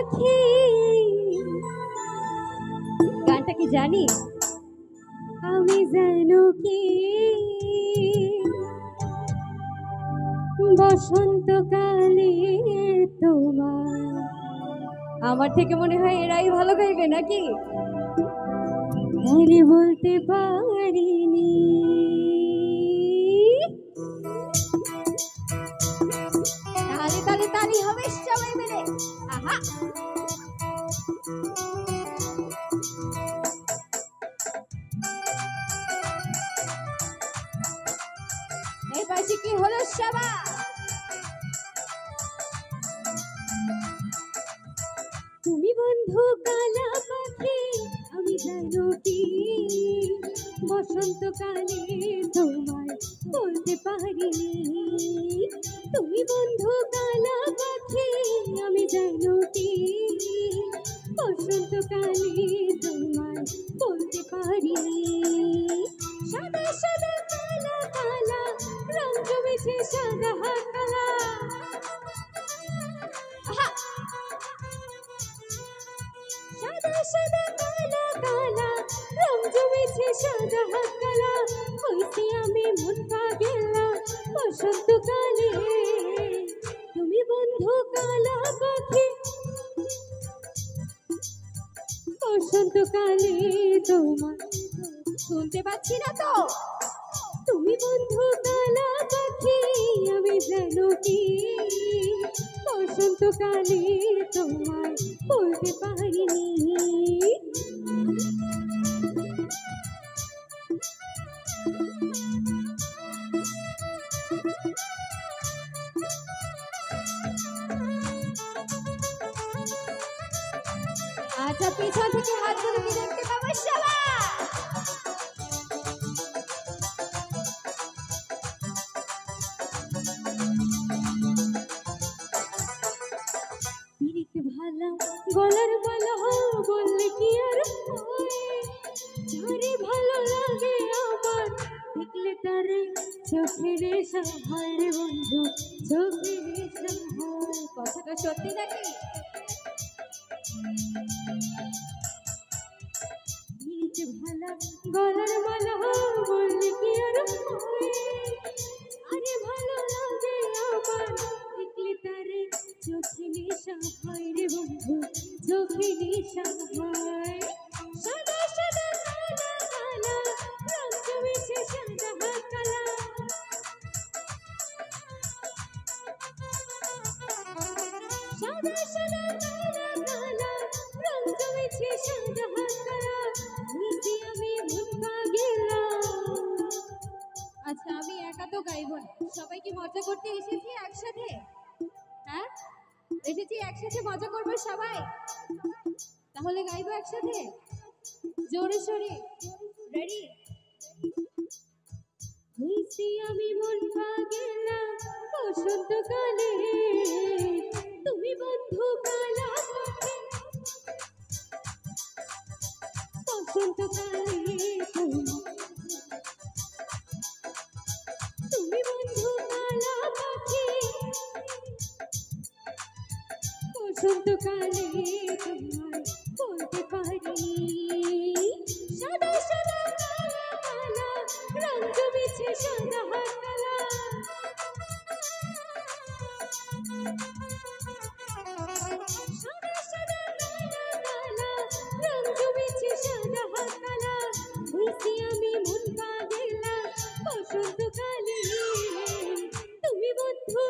পাখি গানটা কি জানি আমি জানো কি বসন্তকালে তোমার আমার থেকে মনে হয় এরাই ভালো গাইবে নাকি আমি বলতে পারিনি তাহলে তাহলে তালি হবে সবাই মিলে আহা এই পাশে কি হলো সবাই তুমি বন্ধু কালা পাখি আমি জানো কি বসন্তকালে তোমায় বলতে পারিনি তুমি বন্ধু কালা পাখি আমি জানো কি বসন্তকালে তোমায় বলতে পারিনি সাদা সাদা কালা কালা রং জমেছে সাদা কালা সাদা সাদা কালা কালা রং জমেছে সাদা কালা হইছি আমি মন পাগলা বসন্তকালে তুমি বন্ধু কালা পাখি বসন্তকালে তোমার শুনতে পাচ্ছি না তো তুমি বন্ধু কালা পাখি আমি জানো কি বসন্তকালে তোমায় বলতে পারিনি আচ্ছা পিছন থেকে হাতগুলো কি দেখতে পাবো সবাই ভালা গলার মালা বললে কি আর যারে ভালো লাগে আমার দেখলে তারে চোখের সাহার রে বন্ধু চোখের সাহার কথাটা সত্যি নাকি ভালা গলার মালা বললে কি আর আরে ভালো লাগে আমার দেখলে তারে চোখে নেশা হয় রে বন্ধু চোখে নেশা হয় সাদা সাদা কালা কালা রং জমেছে সাদা কালা সাদা সাদা কালা কালা রং জমেছে সাদা কালা বুঝি আমি মন পাগলা আচ্ছা আমি একা তো গাইব না সবাই কি মজা করতে এসেছি একসাথে হ্যাঁ এসেছি একসাথে মজা করবো সবাই তাহলে গাইবো একসাথে জোরে সোরে রেডি হইছি আমি মন পাগলা বসন্তকালে তুমি বন্ধু কালা পাখি বসন্তকালে তুমি বন্ধু কালা পাখি বসন্তকালে তোমায় বলতে পারি সাদা সাদা কালা কালা রং জমেছে সাদা কালা সাদা সাদা কালা কালা রং জমেছে সাদা কালা হইছি আমি মন পাগলা বসন্তকালে তুমি বন্ধু